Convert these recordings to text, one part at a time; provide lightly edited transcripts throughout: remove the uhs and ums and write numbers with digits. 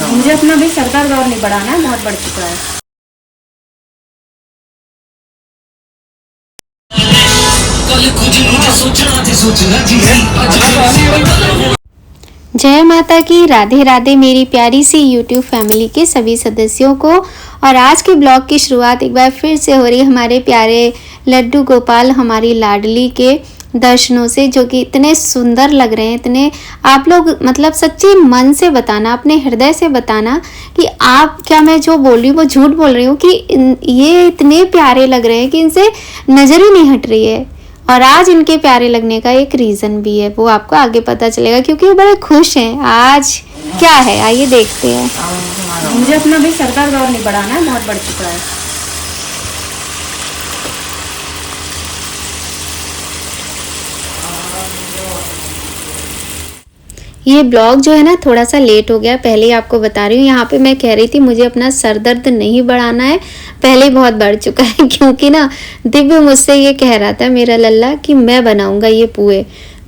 मुझे अपना भी सर दर्द और नहीं बढ़ाना है, बहुत बढ़ चुका है। जय माता की, राधे राधे मेरी प्यारी सी यूट्यूब फैमिली के सभी सदस्यों को। और आज के ब्लॉग की शुरुआत एक बार फिर से हो रही है हमारे प्यारे लड्डू गोपाल, हमारी लाडली के दर्शनों से, जो कि इतने सुंदर लग रहे हैं। इतने आप लोग मतलब सच्चे मन से बताना, अपने हृदय से बताना कि आप, क्या मैं जो बोल रही हूँ वो झूठ बोल रही हूँ कि ये इतने प्यारे लग रहे हैं कि इनसे नज़र ही नहीं हट रही है। और आज इनके प्यारे लगने का एक रीज़न भी है, वो आपको आगे पता चलेगा क्योंकि ये बड़े खुश हैं। आज क्या है आइए देखते हैं। मुझे अपना भी सर दर्द और नहीं बढ़ाना है, बहुत बढ़ चुका है। ये ब्लॉग जो है ना थोड़ा सा लेट हो गया, पहले ही आपको बता रही हूँ। यहाँ पे मैं कह रही थी मुझे अपना सर दर्द नहीं बढ़ाना है, पहले ही बहुत बढ़ चुका है क्योंकि ना दिव्य मुझसे ये कह रहा था मेरा लल्ला कि मैं बनाऊंगा ये पुए।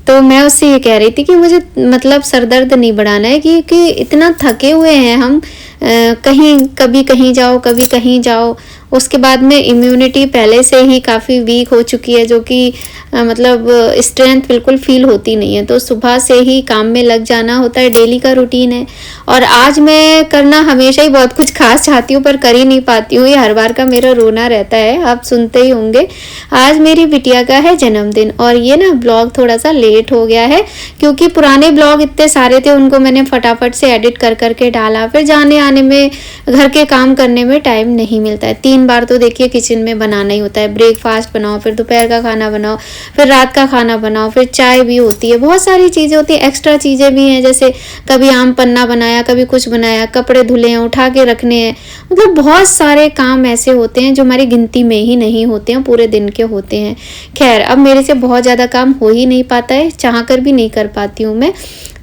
तो मैं उससे ये कह रही थी कि मुझे मतलब सर दर्द नहीं बढ़ाना है क्योंकि इतना थके हुए हैं हम, कहीं कभी कहीं जाओ कभी कहीं जाओ। उसके बाद में इम्यूनिटी पहले से ही काफ़ी वीक हो चुकी है, जो कि मतलब स्ट्रेंथ बिल्कुल फील होती नहीं है। तो सुबह से ही काम में लग जाना होता है, डेली का रूटीन है। और आज मैं करना हमेशा ही बहुत कुछ खास चाहती हूँ पर कर ही नहीं पाती हूँ, ये हर बार का मेरा रोना रहता है, आप सुनते ही होंगे। आज मेरी बिटिया का है जन्मदिन और ये ना ब्लॉग थोड़ा सा लेट हो गया है क्योंकि पुराने ब्लॉग इतने सारे थे, उनको मैंने फटाफट से एडिट कर करके डाला। फिर जाने आने में, घर के काम करने में टाइम नहीं मिलता है। 3 बार तो देखिए किचन में बनाना ही होता है, ब्रेकफास्ट बनाओ, फिर दोपहर का खाना बनाओ, फिर रात का खाना बनाओ, फिर चाय भी होती है, बहुत सारी चीज़ें होती हैं। एक्स्ट्रा चीज़ें भी हैं, जैसे कभी आम पन्ना बनाया, कभी कुछ बनाया, कपड़े धुले हैं, उठा के रखने हैं। मतलब बहुत सारे काम ऐसे होते हैं जो हमारी गिनती में ही नहीं होते हैं, पूरे दिन के होते हैं। खैर अब मेरे से बहुत ज़्यादा काम हो ही नहीं पाता है, चाह कर भी नहीं कर पाती हूँ मैं।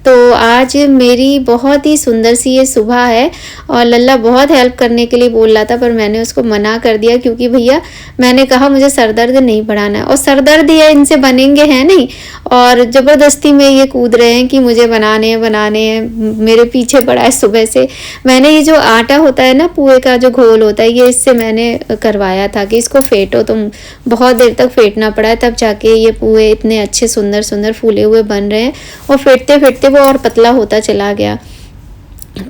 तो आज मेरी बहुत ही सुंदर सी ये सुबह है और लल्ला बहुत हेल्प करने के लिए बोल रहा था पर मैंने उसको मना कर दिया क्योंकि भैया मैंने कहा मुझे सर दर्द नहीं बढ़ाना है, और सर दर्द ये इनसे बनेंगे हैं नहीं, और ज़बरदस्ती में ये कूद रहे हैं कि मुझे बनाने हैं, मेरे पीछे पड़ा है सुबह से। मैंने ये जो आटा होता है ना, पुए का जो घोल होता है, ये इससे मैंने करवाया था कि इसको फेंटो तुम, बहुत देर तक फेंटना पड़ा है तब जाके ये पुए इतने अच्छे सुंदर सुंदर फूले हुए बन रहे हैं। और फेंटते फेंटते वो और पतला होता चला गया।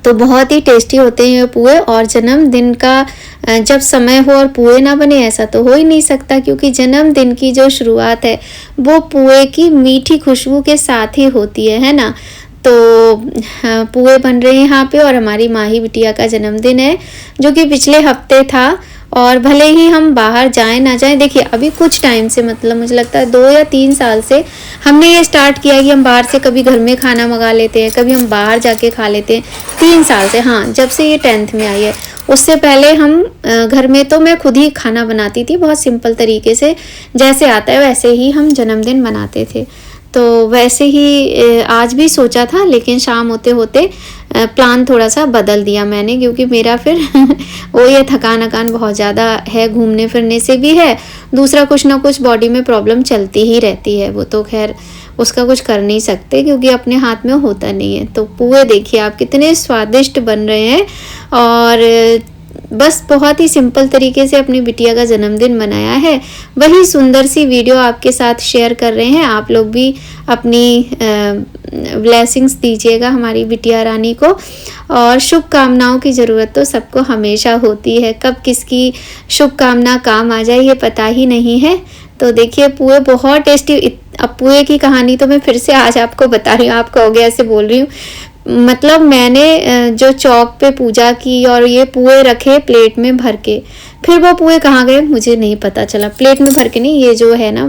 तो बहुत ही टेस्टी होते हैं ये पुए। और जन्मदिन का जब समय हो और पुए ना बने ऐसा तो हो ही नहीं सकता, क्योंकि जन्मदिन की जो शुरुआत है वो पुए की मीठी खुशबू के साथ ही होती है ना। तो पुए बन रहे हैं यहाँ पे और हमारी माही बिटिया का जन्मदिन है जो कि पिछले हफ्ते था। और भले ही हम बाहर जाएं ना जाएं, देखिए अभी कुछ टाइम से, मतलब मुझे लगता है 2 या 3 साल से हमने ये स्टार्ट किया कि हम बाहर से कभी घर में खाना मंगा लेते हैं, कभी हम बाहर जाके खा लेते हैं। 3 साल से, हाँ, जब से ये 10th में आई है। उससे पहले हम घर में तो मैं खुद ही खाना बनाती थी, बहुत सिंपल तरीके से, जैसे आता है वैसे ही हम जन्मदिन मनाते थे। तो वैसे ही आज भी सोचा था, लेकिन शाम होते होते प्लान थोड़ा सा बदल दिया मैंने, क्योंकि मेरा फिर वो ये थकान बहुत ज़्यादा है, घूमने फिरने से भी है, दूसरा कुछ ना कुछ बॉडी में प्रॉब्लम चलती ही रहती है। वो तो खैर उसका कुछ कर नहीं सकते क्योंकि अपने हाथ में होता नहीं है। तो पुए देखिए आप कितने स्वादिष्ट बन रहे हैं। और बस बहुत ही सिंपल तरीके से अपनी बिटिया का जन्मदिन मनाया है, वही सुंदर सी वीडियो आपके साथ शेयर कर रहे हैं। आप लोग भी अपनी ब्लेसिंग्स दीजिएगा हमारी बिटिया रानी को। और शुभकामनाओं की ज़रूरत तो सबको हमेशा होती है, कब किसकी शुभकामना काम आ जाए ये पता ही नहीं है। तो देखिए पुए बहुत टेस्टी। अब पुए की कहानी तो मैं फिर से आज आपको बता रही हूँ, आप कहोगे ऐसे बोल रही हूँ, मतलब मैंने जो चौक पे पूजा की और ये पुए रखे प्लेट में भर के, फिर वो पुए कहाँ गए मुझे नहीं पता चला। प्लेट में भर के नहीं, ये जो है ना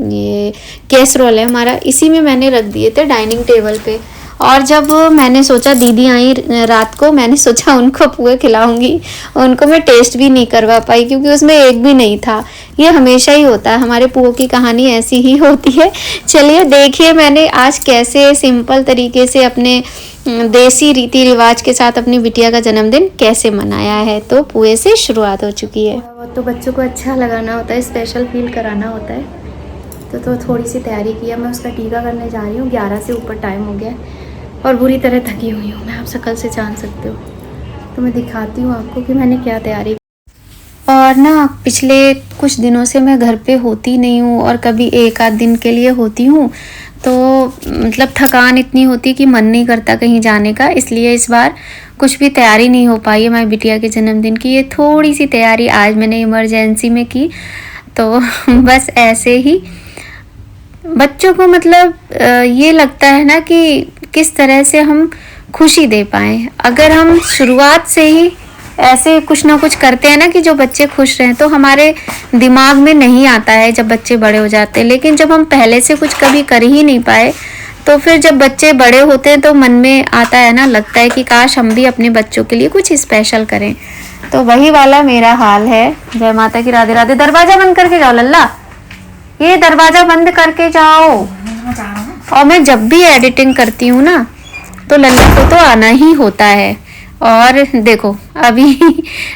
ये कैसरोल है हमारा, इसी में मैंने रख दिए थे डाइनिंग टेबल पे। और जब मैंने सोचा दीदी आई रात को, मैंने सोचा उनको पुए खिलाऊंगी, उनको मैं टेस्ट भी नहीं करवा पाई क्योंकि उसमें एक भी नहीं था। ये हमेशा ही होता है, हमारे पुओं की कहानी ऐसी ही होती है। चलिए देखिए मैंने आज कैसे सिंपल तरीके से अपने देसी रीति रिवाज के साथ अपनी बिटिया का जन्मदिन कैसे मनाया है। तो पुए से शुरुआत हो चुकी है। तो बच्चों को अच्छा लगाना होता है, स्पेशल फील कराना होता है। तो थोड़ी सी तैयारी की है। मैं उसका टीका करने जा रही हूँ, 11 से ऊपर टाइम हो गया है और बुरी तरह थकी हुई हूँ मैं, आप शक्ल से जान सकते हो। तो मैं दिखाती हूँ आपको कि मैंने क्या तैयारी। और ना पिछले कुछ दिनों से मैं घर पे होती नहीं हूँ और कभी एक आध दिन के लिए होती हूँ, तो मतलब थकान इतनी होती कि मन नहीं करता कहीं जाने का, इसलिए इस बार कुछ भी तैयारी नहीं हो पाई है हमारी बिटिया के जन्मदिन की। ये थोड़ी सी तैयारी आज मैंने इमरजेंसी में की, तो बस ऐसे ही बच्चों को मतलब ये लगता है ना कि किस तरह से हम खुशी दे पाएँ। अगर हम शुरुआत से ही ऐसे कुछ ना कुछ करते हैं ना कि जो बच्चे खुश रहें, तो हमारे दिमाग में नहीं आता है जब बच्चे बड़े हो जाते हैं। लेकिन जब हम पहले से कुछ कभी कर ही नहीं पाए, तो फिर जब बच्चे बड़े होते हैं तो मन में आता है ना, लगता है कि काश हम भी अपने बच्चों के लिए कुछ स्पेशल करें। तो वही वाला मेरा हाल है। जय माता की, राधे राधे। दरवाजा बंद करके जाओ लल्ला, ये दरवाजा बंद करके जाओ। और मैं जब भी एडिटिंग करती हूँ ना, तो लल्ला को तो आना ही होता है। और देखो अभी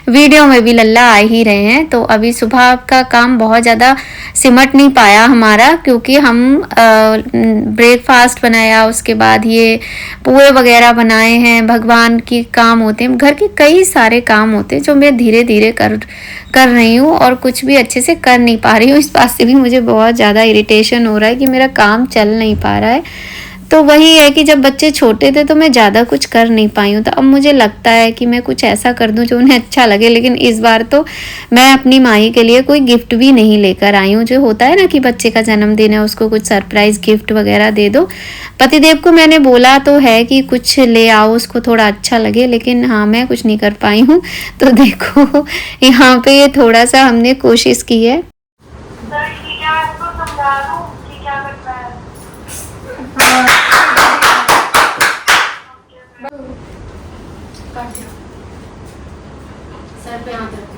वीडियो में भी लल्ला आ ही रहे हैं। तो अभी सुबह का काम बहुत ज़्यादा सिमट नहीं पाया हमारा, क्योंकि हम ब्रेकफास्ट बनाया, उसके बाद ये पुए वगैरह बनाए हैं, भगवान की काम होते हैं, घर के कई सारे काम होते हैं जो मैं धीरे धीरे कर रही हूँ और कुछ भी अच्छे से कर नहीं पा रही हूँ। इस बात से भी मुझे बहुत ज़्यादा इरिटेशन हो रहा है कि मेरा काम चल नहीं पा रहा है। तो वही है कि जब बच्चे छोटे थे तो मैं ज़्यादा कुछ कर नहीं पाई हूँ, तो अब मुझे लगता है कि मैं कुछ ऐसा कर दूँ जो उन्हें अच्छा लगे। लेकिन इस बार तो मैं अपनी माही के लिए कोई गिफ्ट भी नहीं लेकर आई हूँ। जो होता है ना कि बच्चे का जन्मदिन है, उसको कुछ सरप्राइज़ गिफ्ट वगैरह दे दो। पतिदेव को मैंने बोला तो है कि कुछ ले आओ, उसको थोड़ा अच्छा लगे, लेकिन हाँ मैं कुछ नहीं कर पाई हूँ। तो देखो यहाँ पे ये थोड़ा सा हमने कोशिश की है। सर पे हाथ रखो।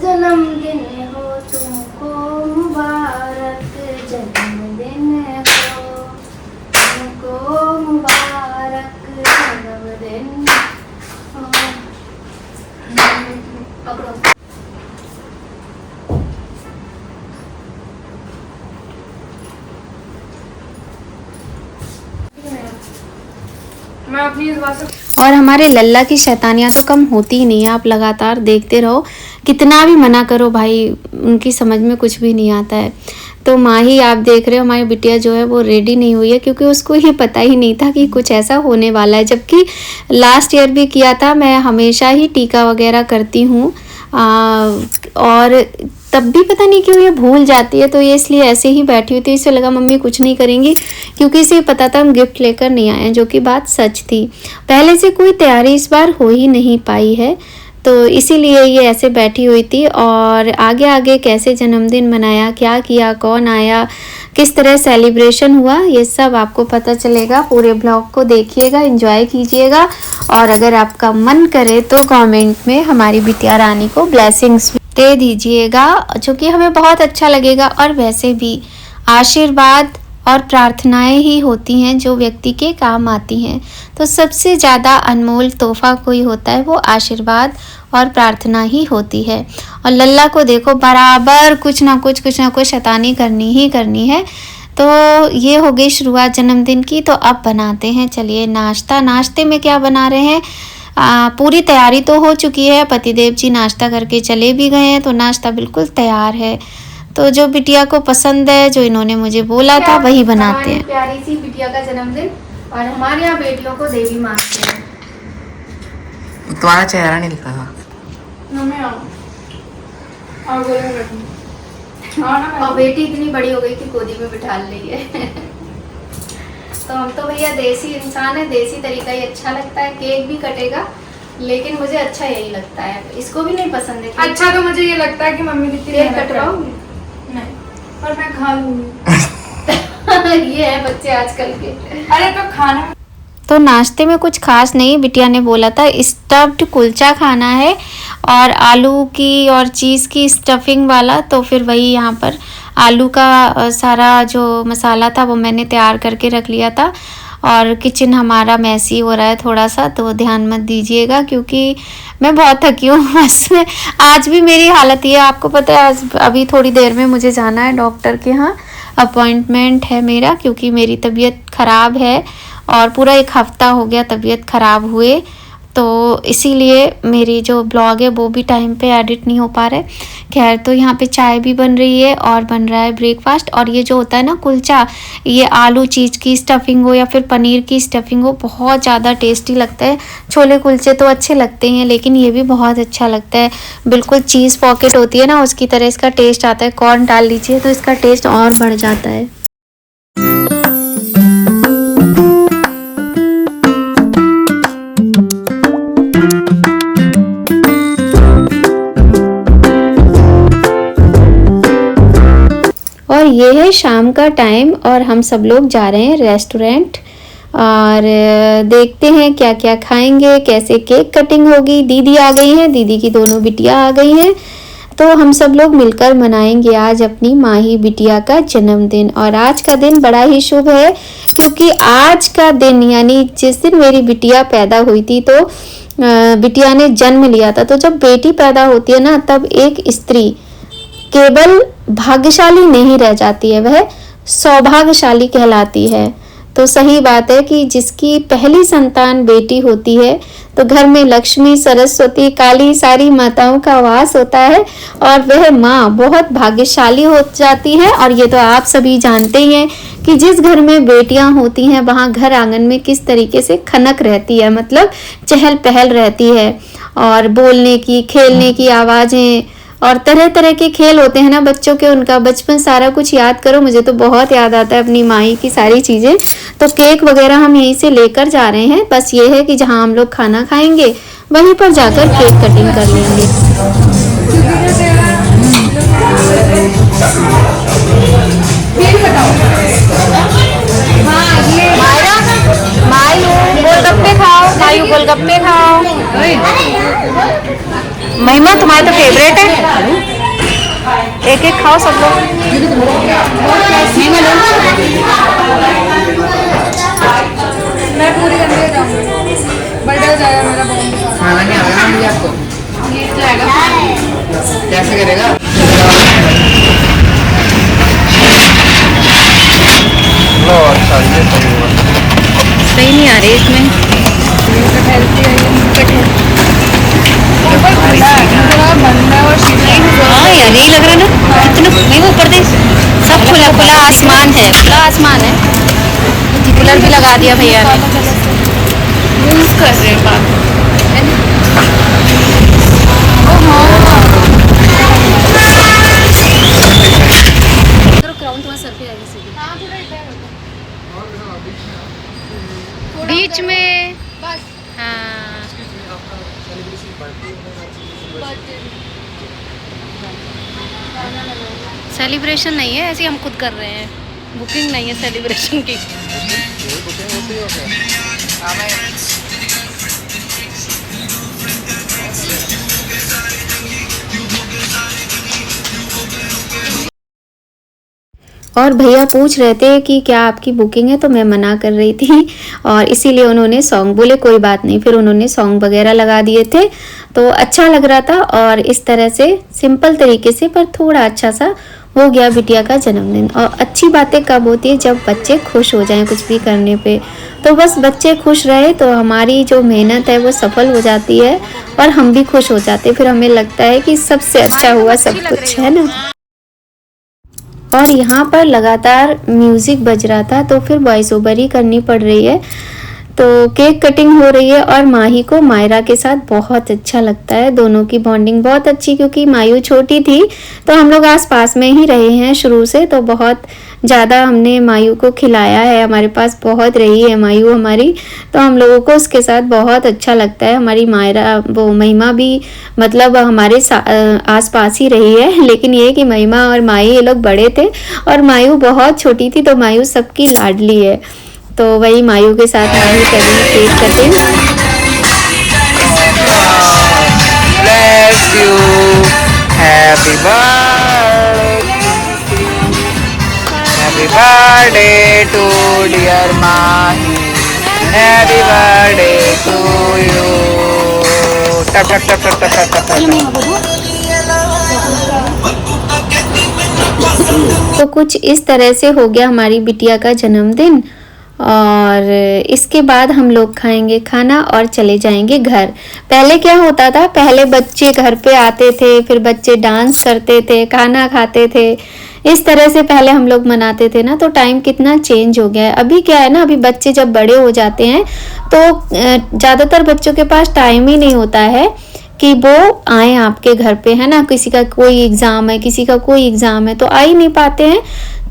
जन्मदिन हो तुमको मुबारक, जन्मदिन हो तुमको मुबारक, जन्मदिन हो। पकड़ो। और हमारे लल्ला की शैतानियाँ तो कम होती ही नहीं है। आप लगातार देखते रहो, कितना भी मना करो भाई, उनकी समझ में कुछ भी नहीं आता है। तो माही आप देख रहे हो, हमारी बिटिया जो है वो रेडी नहीं हुई है, क्योंकि उसको ये पता ही नहीं था कि कुछ ऐसा होने वाला है। जबकि लास्ट ईयर भी किया था, मैं हमेशा ही टीका वगैरह करती हूँ और तब भी पता नहीं क्यों ये भूल जाती है। तो ये इसलिए ऐसे ही बैठी हुई थी, इसे लगा मम्मी कुछ नहीं करेंगी, क्योंकि इसे पता था हम गिफ्ट लेकर नहीं आए हैं, जो कि बात सच थी। पहले से कोई तैयारी इस बार हो ही नहीं पाई है, तो इसीलिए ये ऐसे बैठी हुई थी। और आगे आगे कैसे जन्मदिन मनाया, क्या किया, कौन आया, किस तरह सेलिब्रेशन हुआ, ये सब आपको पता चलेगा। पूरे ब्लॉग को देखिएगा, एंजॉय कीजिएगा। और अगर आपका मन करे तो कमेंट में हमारी बिटिया रानी को ब्लेसिंग्स दे दीजिएगा, जो कि हमें बहुत अच्छा लगेगा। और वैसे भी आशीर्वाद और प्रार्थनाएं ही होती हैं जो व्यक्ति के काम आती हैं। तो सबसे ज़्यादा अनमोल तोहफा कोई होता है वो आशीर्वाद और प्रार्थना ही होती है। और लल्ला को देखो, बराबर कुछ ना कुछ शैतानी करनी ही करनी है। तो ये हो गई शुरुआत जन्मदिन की। तो अब बनाते हैं, चलिए नाश्ता। नाश्ते में क्या बना रहे हैं, पूरी तैयारी तो हो चुकी है, पतिदेव जी नाश्ता करके चले भी गए हैं, तो नाश्ता बिल्कुल तैयार है। तो जो बिटिया को पसंद है, जो इन्होंने मुझे बोला था, वही बनाते हैं। प्यारी सी बिटिया का जन्मदिन, और हमारे यहाँ बेटियों को देवी मानते हैं। तुम्हारा चेहरा नहीं दिखा था। और बेटी इतनी बड़ी हो गई कि गोदी में बिठा ली है। तो हम तो भैया देसी इंसान है, देसी तरीका ही अच्छा लगता है। केक भी कटेगा, लेकिन मुझे अच्छा यही लगता है। इसको भी नहीं पसंद है अच्छा, तो मुझे ये लगता है कि मम्मी कितनी केक कटवाऊंगी नहीं, पर मैं खा लूंगी। ये है बच्चे आजकल के। अरे तो खाना तो नाश्ते में कुछ खास नहीं, बिटिया ने बोला था स्टफ्ड कुलचा खाना है और आलू की और चीज़ की स्टफिंग वाला। तो फिर वही यहाँ पर आलू का सारा जो मसाला था वो मैंने तैयार करके रख लिया था। और किचन हमारा मैसी हो रहा है थोड़ा सा, तो ध्यान मत दीजिएगा क्योंकि मैं बहुत थकी हूँ। बस आज भी मेरी हालत ये है, आपको पता है आज अभी थोड़ी देर में मुझे जाना है डॉक्टर के यहाँ, अपॉइंटमेंट है मेरा, क्योंकि मेरी तबीयत ख़राब है और पूरा 1 हफ़्ता हो गया तबीयत ख़राब हुए, तो इसीलिए मेरी जो ब्लॉग है वो भी टाइम पे एडिट नहीं हो पा रहा है। खैर, तो यहाँ पे चाय भी बन रही है और बन रहा है ब्रेकफास्ट। और ये जो होता है ना कुलचा, ये आलू चीज़ की स्टफिंग हो या फिर पनीर की स्टफिंग हो, बहुत ज़्यादा टेस्टी लगता है। छोले कुलचे तो अच्छे लगते हैं लेकिन ये भी बहुत अच्छा लगता है, बिल्कुल चीज़ पॉकेट होती है ना उसकी तरह इसका टेस्ट आता है। कॉर्न डाल लीजिए तो इसका टेस्ट और बढ़ जाता है। और ये है शाम का टाइम और हम सब लोग जा रहे हैं रेस्टोरेंट और देखते हैं क्या क्या खाएंगे, कैसे केक कटिंग होगी। दीदी आ गई हैं, दीदी की दोनों बिटिया आ गई हैं, तो हम सब लोग मिलकर मनाएंगे आज अपनी माही बिटिया का जन्मदिन। और आज का दिन बड़ा ही शुभ है क्योंकि आज का दिन यानी जिस दिन मेरी बिटिया पैदा हुई थी, तो बिटिया ने जन्म लिया था। तो जब बेटी पैदा होती है ना, तब एक स्त्री केवल भाग्यशाली नहीं रह जाती है, वह सौभाग्यशाली कहलाती है। तो सही बात है कि जिसकी पहली संतान बेटी होती है तो घर में लक्ष्मी, सरस्वती, काली सारी माताओं का वास होता है और वह माँ बहुत भाग्यशाली हो जाती है। और ये तो आप सभी जानते ही हैं कि जिस घर में बेटियां होती हैं वहाँ घर आंगन में किस तरीके से खनक रहती है, मतलब चहल पहल रहती है। और बोलने की, खेलने की आवाज़ें और तरह तरह के खेल होते हैं ना बच्चों के, उनका बचपन सारा कुछ याद करो। मुझे तो बहुत याद आता है अपनी माई की सारी चीज़ें। तो केक वगैरह हम यहीं से लेकर जा रहे हैं, बस ये है कि जहाँ हम लोग खाना खाएंगे वहीं पर जाकर केक कटिंग कर लेंगे। मायू गोलगप्पे खाओ, मायू गोलगप्पे खाओ। महिमा तुम्हारे तो फेवरेट है, एक एक खाओ सब लोग। मैं पूरी करने जाऊंगी, बर्थडे हो जाएगा मेरा बहुत। खाना नहीं आएगा मुझे आपको, कैसे करेगा? लो अच्छा, ये सही नहीं आ रही इसमें। हाँ यार, यही लग रहा है ना, कितना नहीं वो ऊपर दे, सब खुला खुला आसमान है, खुला आसमान है। कूलर भी लगा दिया भैया ने, यूज कर रहे हैं बात। बीच में हाँ, सेलिब्रेशन नहीं है, ऐसे हम खुद कर रहे हैं, बुकिंग नहीं है सेलिब्रेशन की। और भैया पूछ रहे थे कि क्या आपकी बुकिंग है, तो मैं मना कर रही थी और इसीलिए उन्होंने सॉन्ग बोले कोई बात नहीं, फिर उन्होंने सॉन्ग वगैरह लगा दिए थे, तो अच्छा लग रहा था। और इस तरह से सिंपल तरीके से पर थोड़ा अच्छा सा हो गया बिटिया का जन्मदिन। और अच्छी बातें कब होती है, जब बच्चे खुश हो जाएं कुछ भी करने पे। तो बस बच्चे खुश रहे तो हमारी जो मेहनत है वो सफल हो जाती है और हम भी खुश हो जाते, फिर हमें लगता है कि सबसे अच्छा हुआ सब कुछ, है ना। और यहाँ पर लगातार म्यूज़िक बज रहा था तो फिर वॉइस ओवर ही करनी पड़ रही है। तो केक कटिंग हो रही है और माही को मायरा के साथ बहुत अच्छा लगता है, दोनों की बॉन्डिंग बहुत अच्छी, क्योंकि मायू छोटी थी तो हम लोग आसपास में ही रहे हैं शुरू से, तो बहुत ज़्यादा हमने मायू को खिलाया है, हमारे पास बहुत रही है मायू हमारी, तो हम लोगों को उसके साथ बहुत अच्छा लगता है। हमारी मायरा वो महिमा भी मतलब हमारे आसपास ही रही है, लेकिन ये कि महिमा और माई ये लोग बड़े थे और मायू बहुत छोटी थी, तो मायू सबकी लाडली है। तो वही मायू के साथ माही करी cake cutting. Bless you, happy birthday to dear Mahi. Happy birthday to you. टप टप टप टप टप टप टप। तो कुछ इस तरह से हो गया हमारी बिटिया का जन्मदिन। और इसके बाद हम लोग खाएंगे खाना और चले जाएंगे घर। पहले क्या होता था, पहले बच्चे घर पे आते थे, फिर बच्चे डांस करते थे, खाना खाते थे, इस तरह से पहले हम लोग मनाते थे ना। तो टाइम कितना चेंज हो गया है। अभी क्या है ना, अभी बच्चे जब बड़े हो जाते हैं तो ज़्यादातर बच्चों के पास टाइम ही नहीं होता है कि वो आए आपके घर पे, है ना। किसी का कोई एग्ज़ाम है, किसी का कोई एग्ज़ाम है, तो आ ही नहीं पाते हैं।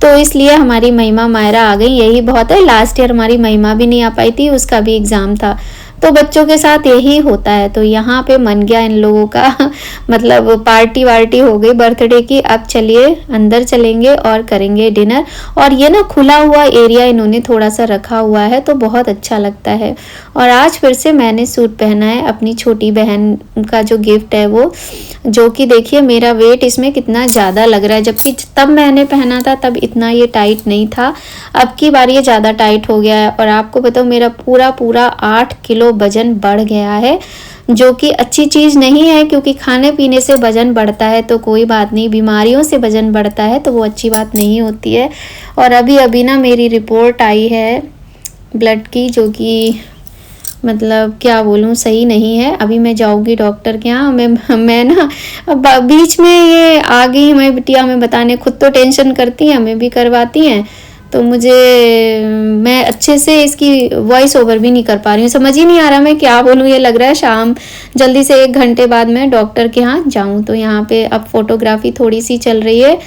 तो इसलिए हमारी महिमा मायरा आ गई, यही बहुत है। लास्ट ईयर हमारी महिमा भी नहीं आ पाई थी, उसका भी एग्ज़ाम था। तो बच्चों के साथ यही होता है। तो यहाँ पे मन गया इन लोगों का मतलब पार्टी वार्टी हो गई बर्थडे की। अब चलिए अंदर चलेंगे और करेंगे डिनर। और ये ना खुला हुआ एरिया इन्होंने थोड़ा सा रखा हुआ है तो बहुत अच्छा लगता है। और आज फिर से मैंने सूट पहना है अपनी छोटी बहन का जो गिफ्ट है वो, जो कि देखिए मेरा वेट इसमें कितना ज़्यादा लग रहा है, जबकि तब मैंने पहना था तब इतना ये टाइट नहीं था। अब की बार ये ज़्यादा टाइट हो गया है। और आपको बताओ मेरा पूरा 8 किलो वजन बढ़ गया है, जो कि अच्छी चीज़ नहीं है, क्योंकि खाने पीने से वजन बढ़ता है तो कोई बात नहीं, बीमारियों से वजन बढ़ता है तो वो अच्छी बात नहीं होती है। और अभी ना मेरी रिपोर्ट आई है ब्लड की, जो कि मतलब क्या बोलूँ, सही नहीं है। अभी मैं जाऊँगी डॉक्टर के यहाँ। मैं ना बीच में ये आ गई हमारी बिटिया हमें बताने, खुद तो टेंशन करती हैं, हमें भी करवाती हैं। तो मैं अच्छे से इसकी वॉइस ओवर भी नहीं कर पा रही हूँ, समझ ही नहीं आ रहा मैं क्या बोलूँ। ये लग रहा है शाम जल्दी से 1 घंटे बाद मैं डॉक्टर के यहाँ जाऊँ। तो यहाँ पे अब फोटोग्राफी थोड़ी सी चल रही है।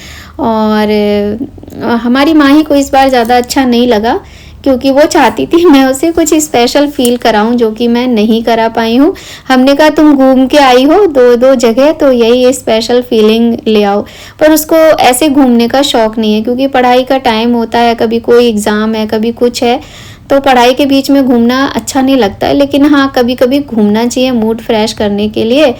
और हमारी माही को इस बार ज़्यादा अच्छा नहीं लगा, क्योंकि वो चाहती थी मैं उसे कुछ स्पेशल फील कराऊं, जो कि मैं नहीं करा पाई हूँ। हमने कहा तुम घूम के आई हो 2 जगह, तो यही स्पेशल फीलिंग ले आओ। पर उसको ऐसे घूमने का शौक़ नहीं है, क्योंकि पढ़ाई का टाइम होता है, कभी कोई एग्ज़ाम है, कभी कुछ है, तो पढ़ाई के बीच में घूमना अच्छा नहीं लगता है। लेकिन हाँ, कभी कभी घूमना चाहिए मूड फ्रेश करने के लिए।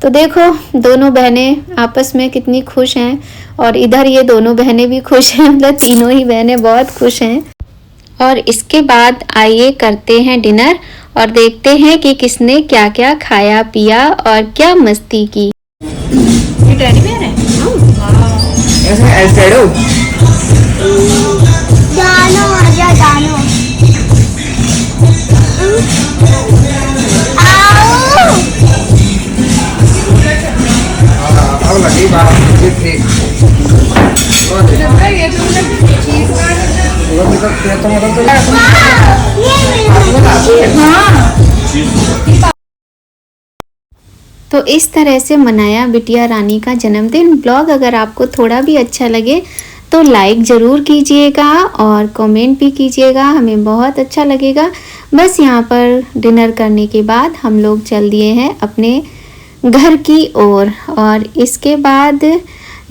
तो देखो दोनों बहनें आपस में कितनी खुश हैं, और इधर ये दोनों बहनें भी खुश हैं, मतलब तीनों ही बहनें बहुत खुश हैं। और इसके बाद आइए करते हैं डिनर और देखते हैं कि किसने क्या क्या खाया पिया और क्या मस्ती की। ये टेडी बेयर है। ऐसे एल्फेडो जानो आजा जानो आओ अब लगी बात ये थे ये चीज वो भी तो मतलब तो तो इस तरह से मनाया बिटिया रानी का जन्मदिन। ब्लॉग अगर आपको थोड़ा भी अच्छा लगे तो लाइक ज़रूर कीजिएगा और कमेंट भी कीजिएगा, हमें बहुत अच्छा लगेगा। बस यहाँ पर डिनर करने के बाद हम लोग चल दिए हैं अपने घर की ओर। और इसके बाद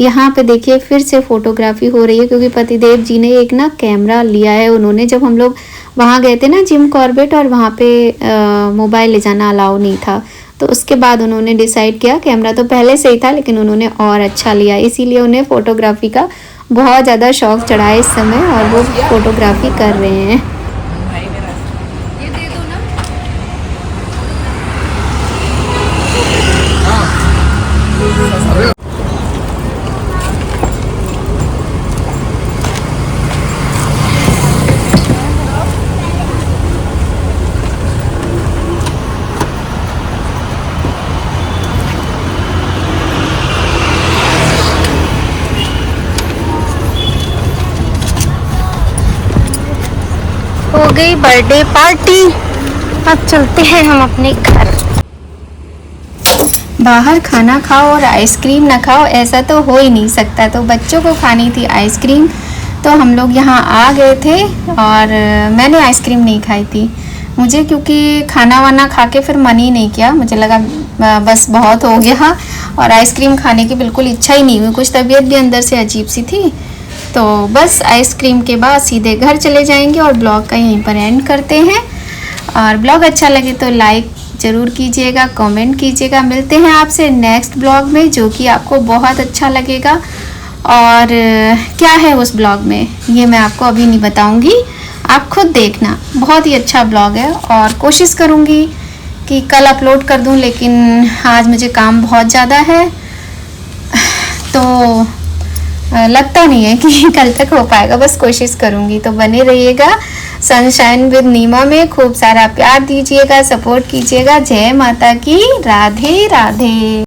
यहाँ पे देखिए फिर से फ़ोटोग्राफी हो रही है, क्योंकि पतिदेव जी ने एक ना कैमरा लिया है उन्होंने। जब हम लोग वहाँ गए थे ना जिम कॉर्बेट, और वहाँ पे मोबाइल ले जाना अलाउ नहीं था, तो उसके बाद उन्होंने डिसाइड किया, कैमरा तो पहले से ही था लेकिन उन्होंने और अच्छा लिया, इसीलिए उन्हें फ़ोटोग्राफी का बहुत ज़्यादा शौक़ चढ़ा है इस समय, और वो फ़ोटोग्राफी कर रहे हैं। ये दे दो ना। हो गई बर्थडे पार्टी, अब चलते हैं हम अपने घर। बाहर खाना खाओ और आइसक्रीम ना खाओ, ऐसा तो हो ही नहीं सकता। तो बच्चों को खानी थी आइसक्रीम, तो हम लोग यहाँ आ गए थे। और मैंने आइसक्रीम नहीं खाई थी, मुझे क्योंकि खाना वाना खा के फिर मन ही नहीं किया, मुझे लगा बस बहुत हो गया, और आइसक्रीम खाने की बिल्कुल इच्छा ही नहीं हुई, कुछ तबीयत भी अंदर से अजीब सी थी। तो बस आइसक्रीम के बाद सीधे घर चले जाएंगे और ब्लॉग का यहीं पर एंड करते हैं। और ब्लॉग अच्छा लगे तो लाइक ज़रूर कीजिएगा, कमेंट कीजिएगा। मिलते हैं आपसे नेक्स्ट ब्लॉग में, जो कि आपको बहुत अच्छा लगेगा। और क्या है उस ब्लॉग में ये मैं आपको अभी नहीं बताऊंगी, आप खुद देखना, बहुत ही अच्छा ब्लॉग है। और कोशिश करूँगी कि कल अपलोड कर दूँ, लेकिन आज मुझे काम बहुत ज़्यादा है तो लगता नहीं है कि कल तक हो पाएगा। बस कोशिश करूँगी। तो बने रहिएगा सनशाइन विद नीमा में, खूब सारा प्यार दीजिएगा, सपोर्ट कीजिएगा। जय माता की, राधे राधे।